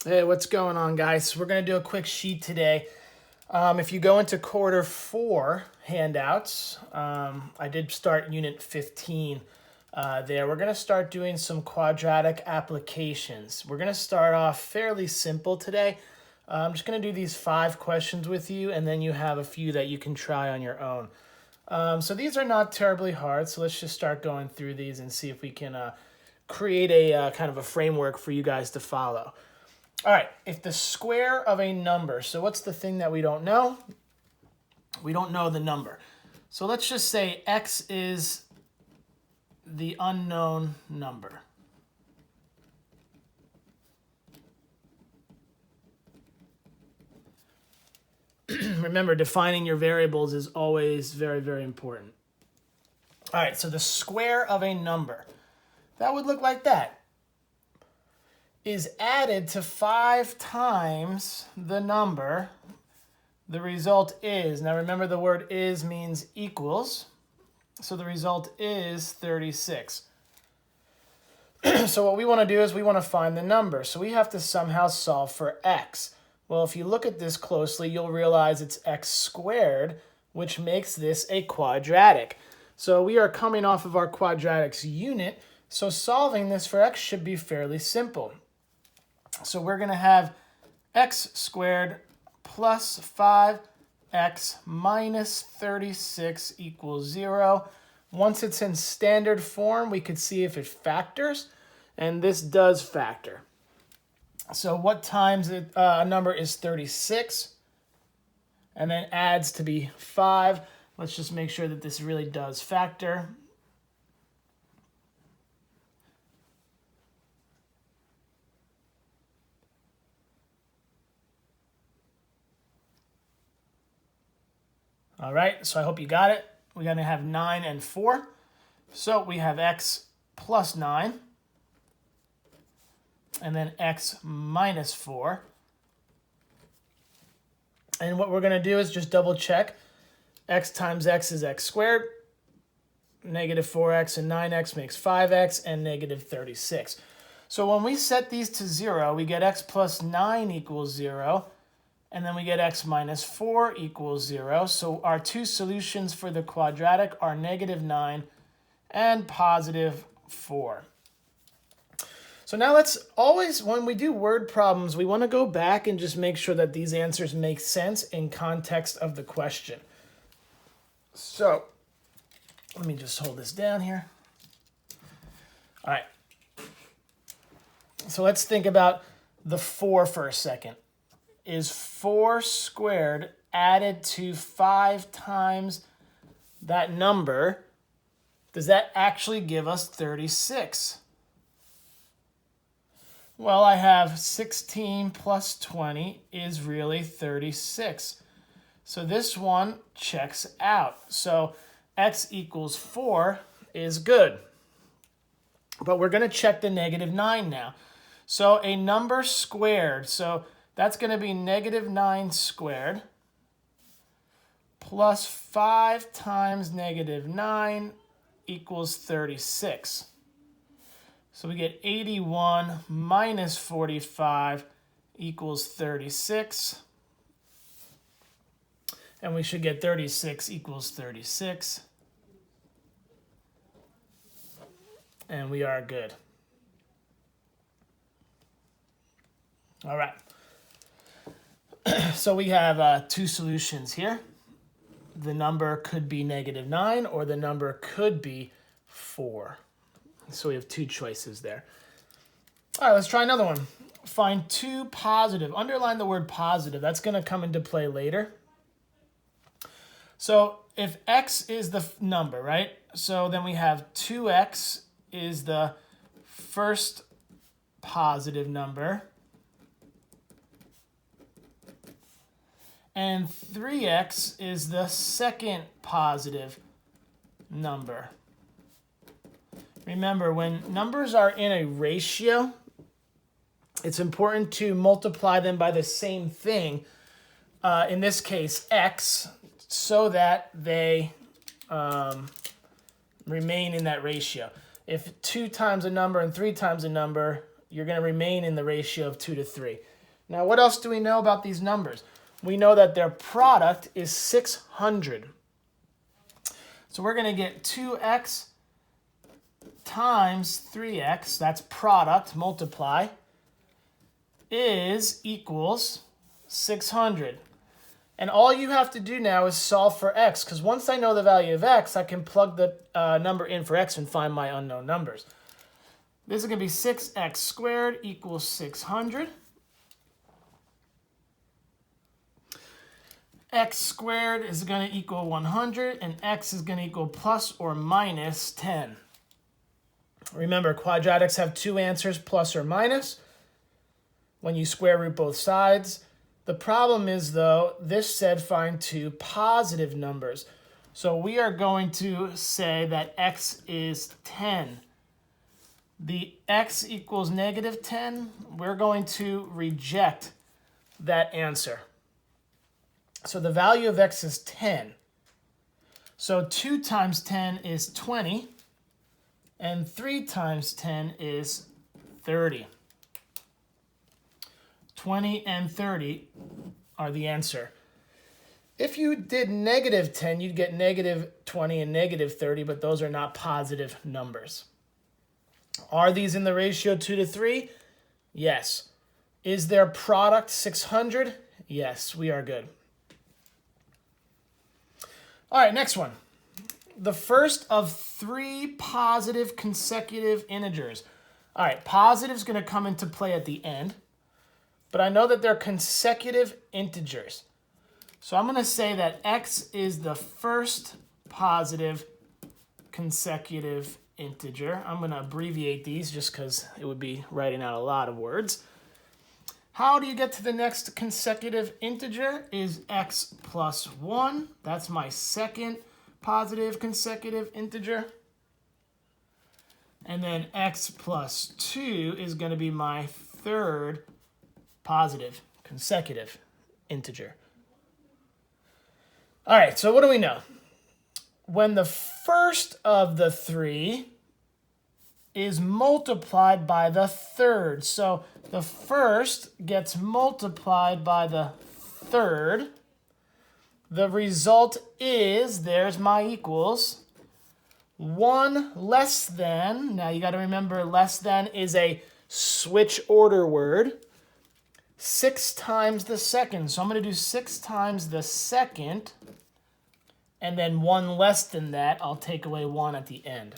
Hey, what's going on, guys? We're going to do a quick sheet today. If you go into quarter 4 handouts, I did start unit 15 there. We're going to start doing some quadratic applications. We're going to start off fairly simple today. I'm just going to do these 5 questions with you, and then you have a few that you can try on your own. So these are not terribly hard, so let's just start going through these and see if we can create a kind of a framework for you guys to follow. All right, if the square of a number, so what's the thing that we don't know? We don't know the number. So let's just say x is the unknown number. Remember, defining your variables is always very, very important. All right, so the square of a number, that would look like that, is added to 5 times the number. The result is, now remember the word is means equals, so the result is 36. So what we want to do is we want to find the number. So we have to somehow solve for x. Well, if you look at this closely, you'll realize it's x squared, which makes this a quadratic. So we are coming off of our quadratics unit, so solving this for x should be fairly simple. So we're going to have x squared plus 5x minus 36 equals 0. Once it's in standard form, we could see if it factors, and this does factor. So what times a number is 36, and then adds to be 5. Let's just make sure that this really does factor. All right, so I hope you got it. We're going to have 9 and 4. So we have x plus 9, and then x minus 4. And what we're going to do is just double check. X times x is x squared. Negative 4x and 9x makes 5x and negative 36. So when we set these to 0, we get x plus 9 equals 0. And then we get x minus 4 equals 0. So our two solutions for the quadratic are negative 9 and positive 4. So now let's always, when we do word problems, we want to go back and just make sure that these answers make sense in context of the question. So let me just hold this down here. All right. So let's think about the 4 for a second. Is 4 squared added to 5 times that number, does that actually give us 36? Well, I have 16 plus 20 is really 36. So this one checks out. So x equals 4 is good. But we're going to check the negative 9 now. So a number squared, so that's going to be negative 9 squared plus 5 times negative 9 equals 36. So we get 81 minus 45 equals 36. And we should get 36 equals 36. And we are good. All right. So we have two solutions here. The number could be negative 9 or the number could be 4. So we have two choices there. All right, let's try another one. Find two positive. Underline the word positive. That's going to come into play later. So if x is the number, right? So then we have 2x is the first positive number. And 3x is the second positive number. Remember, when numbers are in a ratio, it's important to multiply them by the same thing, in this case, x, so that they remain in that ratio. If 2 times a number and 3 times a number you're going to remain in the ratio of 2 to 3. Now, what else do we know about these numbers? We know that their product is 600. So we're going to get 2x times 3x, that's product, multiply, is equals 600. And all you have to do now is solve for x, because once I know the value of x, I can plug the number in for x and find my unknown numbers. This is going to be 6x squared equals 600. X squared is going to equal 100, and x is going to equal plus or minus 10. Remember, quadratics have two answers, plus or minus, when you square root both sides. The problem is, though, this said find two positive numbers. So we are going to say that x is 10. The x equals negative 10. We're going to reject that answer. So the value of x is 10. So 2 times 10 is 20. And 3 times 10 is 30. 20 and 30 are the answer. If you did negative 10, you'd get negative 20 and negative 30, but those are not positive numbers. Are these in the ratio 2 to 3? Yes. Is their product 600? Yes, we are good. All right, next one. The first of 3 positive consecutive integers. All right, positive is going to come into play at the end, but I know that they're consecutive integers. So I'm going to say that x is the first positive consecutive integer. I'm going to abbreviate these just because it would be writing out a lot of words. How do you get to the next consecutive integer? Is x plus 1. That's my second positive consecutive integer. And then x plus 2 is going to be my third positive consecutive integer. All right, so what do we know? When the first of the 3 is multiplied by the third, so the first gets multiplied by the third, the result is, there's my equals, 1 less than, now you got to remember less than is a switch order word, 6 times the second. So I'm going to do 6 times the second, and then 1 less than that, I'll take away 1 at the end.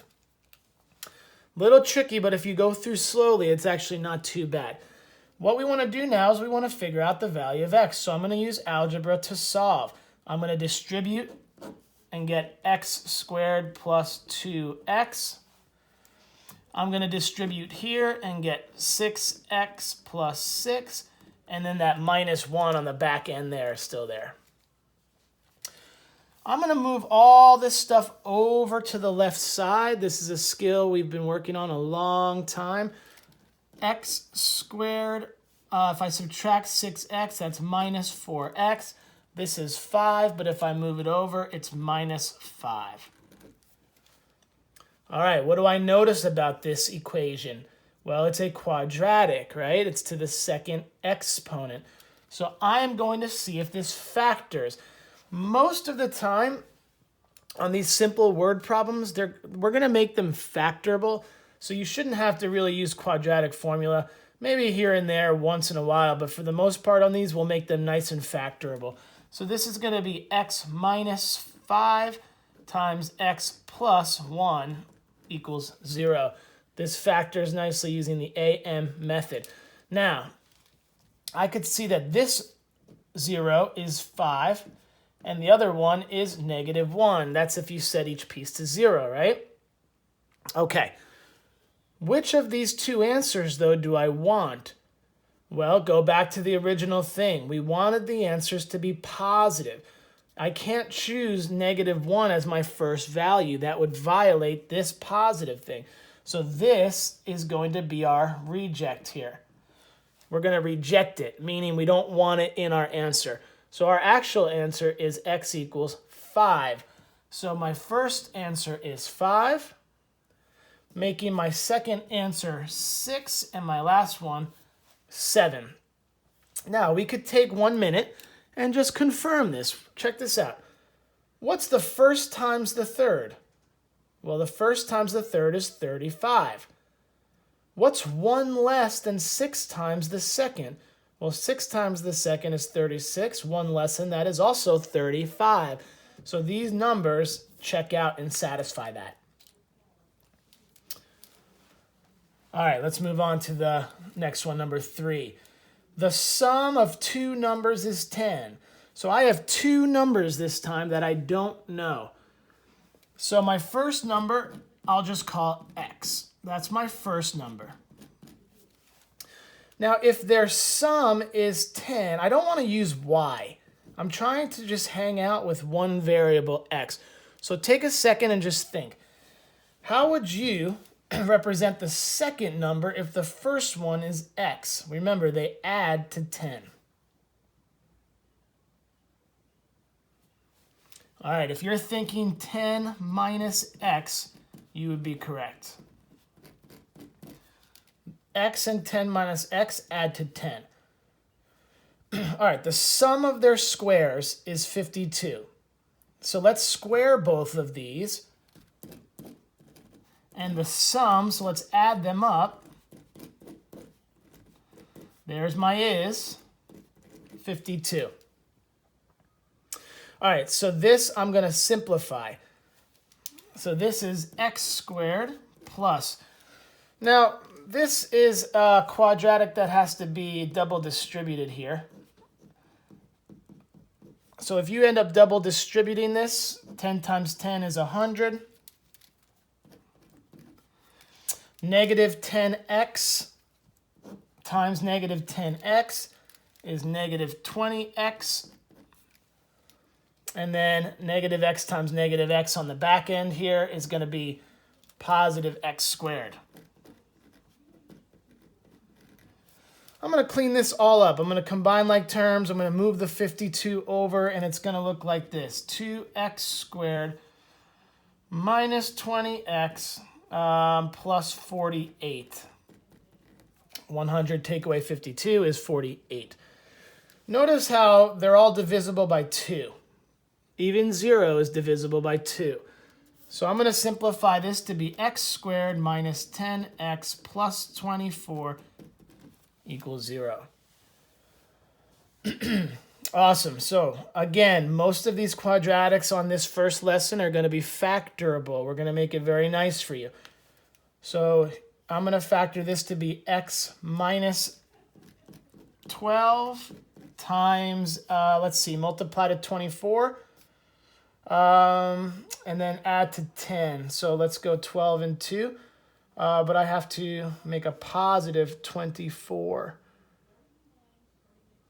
Little tricky, but if you go through slowly, it's actually not too bad. What we want to do now is we want to figure out the value of x. So I'm going to use algebra to solve. I'm going to distribute and get x squared plus 2x. I'm going to distribute here and get 6x plus 6. And then that minus 1 on the back end there is still there. I'm going to move all this stuff over to the left side. This is a skill we've been working on a long time. X squared, if I subtract 6x, that's minus 4x. This is 5, but if I move it over, it's minus 5. All right, what do I notice about this equation? Well, it's a quadratic, right? It's to the second exponent. So I am going to see if this factors. Most of the time on these simple word problems, we're going to make them factorable. So you shouldn't have to really use quadratic formula. Maybe here and there once in a while, but for the most part on these, we'll make them nice and factorable. So this is going to be x minus 5 times x plus 1 equals 0. This factors nicely using the AM method. Now, I could see that this 0 is 5, and the other one is negative 1. That's if you set each piece to 0, right? Okay. Which of these two answers, though, do I want? Well, go back to the original thing. We wanted the answers to be positive. I can't choose negative 1 as my first value. That would violate this positive thing. So this is going to be our reject here. We're going to reject it, meaning we don't want it in our answer. So our actual answer is x equals 5. So my first answer is 5. making my second answer 6 and my last one 7. Now, we could take 1 minute and just confirm this. Check this out. What's the first times the third? Well, the first times the third is 35. What's 1 less than 6 times the second? Well, 6 times the second is 36. 1 less than that is also 35. So these numbers check out and satisfy that. All right, let's move on to the next one, number 3. The sum of 2 numbers is 10. So I have 2 numbers this time that I don't know. So my first number, I'll just call x. That's my first number. Now, if their sum is 10, I don't want to use y. I'm trying to just hang out with one variable, x. So take a second and just think. How would you represent the second number if the first one is x? Remember, they add to 10. All right, if you're thinking 10 minus x, you would be correct. X and 10 minus x add to 10. All right, the sum of their squares is 52. So let's square both of these. And the sum, so let's add them up. There's my is, 52. All right, so this I'm going to simplify. So this is x squared plus. Now, this is a quadratic that has to be double distributed here. So if you end up double distributing this, 10 times 10 is 100. Negative 10x times negative 10x is negative 20x. And then negative x times negative x on the back end here is going to be positive x squared. I'm going to clean this all up. I'm going to combine like terms. I'm going to move the 52 over, and it's going to look like this. 2x squared minus 20x plus 48. 100 take away 52 is 48. Notice how they're all divisible by 2. Even 0 is divisible by 2. So I'm going to simplify this to be x squared minus 10x plus 24 equals 0. Awesome. So again, most of these quadratics on this first lesson are going to be factorable. We're going to make it very nice for you. So I'm going to factor this to be x minus 12 times, let's see, multiply to 24. And then add to 10. So let's go 12 and 2. But I have to make a positive 24.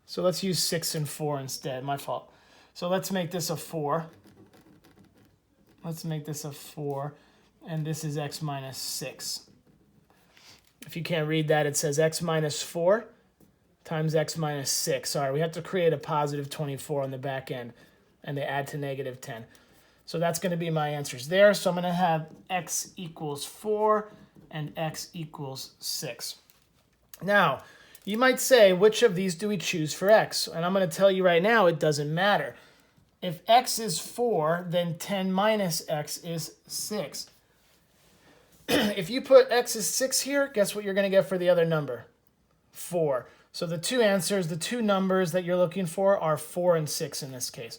So let's use 6 and 4 instead. My fault. So let's make this a 4. Let's make this a 4. And this is x minus 6. If you can't read that, it says x minus 4 times x minus 6. Sorry, we have to create a positive 24 on the back end. And they add to negative 10. So that's going to be my answers there. So I'm going to have x equals 4 and x equals 6. Now, you might say, which of these do we choose for x? And I'm going to tell you right now, it doesn't matter. If x is 4, then 10 minus x is 6. If you put x is 6 here, guess what you're going to get for the other number? 4. So the two answers, the two numbers that you're looking for are 4 and 6 in this case.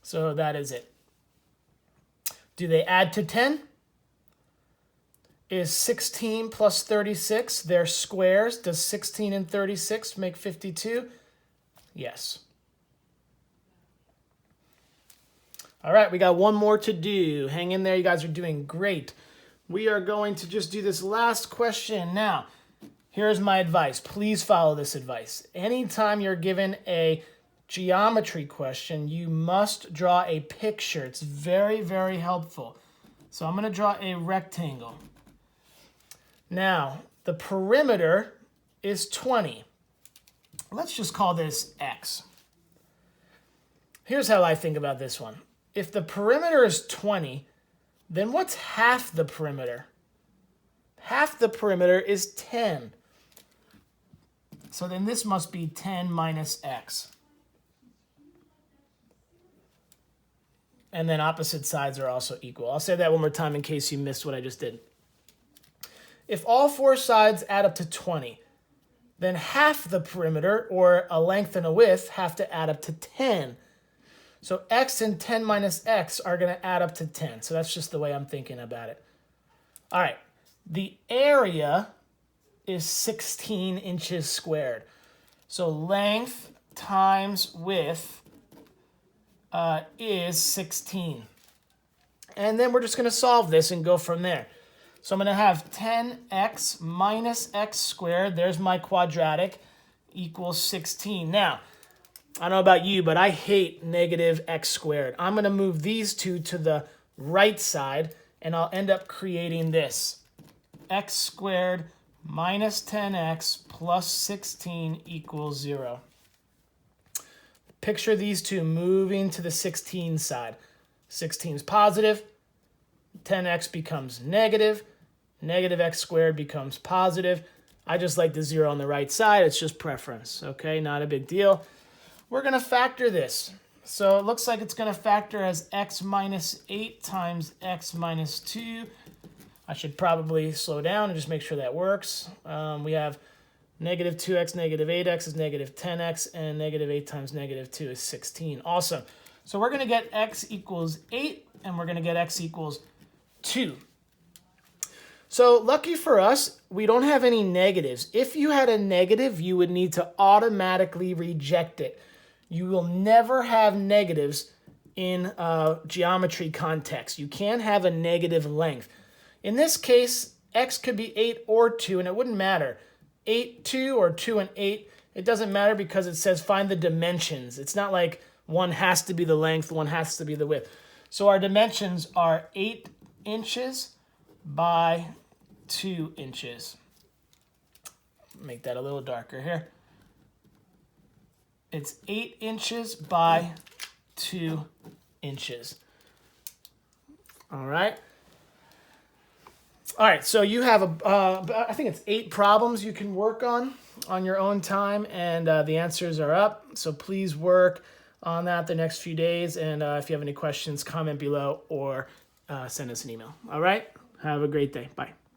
So that is it. Do they add to 10? Is 16 plus 36 their squares? Does 16 and 36 make 52? Yes. All right, we got one more to do. Hang in there. You guys are doing great. We are going to just do this last question. Now, here's my advice. Please follow this advice. Anytime you're given a geometry question, you must draw a picture. It's very, very helpful. So I'm going to draw a rectangle. Now, the perimeter is 20. Let's just call this x. Here's how I think about this one. If the perimeter is 20, then what's half the perimeter? Half the perimeter is 10. So then this must be 10 minus x. And then opposite sides are also equal. I'll say that one more time in case you missed what I just did. If all four sides add up to 20, then half the perimeter, or a length and a width, have to add up to 10. So x and 10 minus x are going to add up to 10. So that's just the way I'm thinking about it. All right. The area is 16 inches squared. So length times width is 16. And then we're just going to solve this and go from there. So I'm going to have 10x minus x squared, there's my quadratic, equals 16. Now, I don't know about you, but I hate negative x squared. I'm going to move these two to the right side, and I'll end up creating this. X squared minus 10x plus 16 equals 0. Picture these two moving to the 16 side. 16 is positive, 10x becomes negative, negative x squared becomes positive. I just like the 0 on the right side. It's just preference, okay? Not a big deal. We're going to factor this. So it looks like it's going to factor as x minus 8 times x minus 2. I should probably slow down and just make sure that works. We have negative 2x, negative 8x is negative 10x, and negative 8 times negative 2 is 16. Awesome. So we're going to get x equals 8, and we're going to get x equals 2. So lucky for us, we don't have any negatives. If you had a negative, you would need to automatically reject it. You will never have negatives in geometry context. You can't have a negative length. In this case, x could be 8 or 2, and it wouldn't matter. 8, 2, or 2 and 8, it doesn't matter because it says find the dimensions. It's not like one has to be the length, one has to be the width. So our dimensions are 8 inches by 2 inches. Make that a little darker here. It's 8 inches by 2 inches. All right. All right, so you have, I think it's 8 problems you can work on your own time, and the answers are up. So please work on that the next few days, and if you have any questions, comment below or send us an email. All right, have a great day. Bye.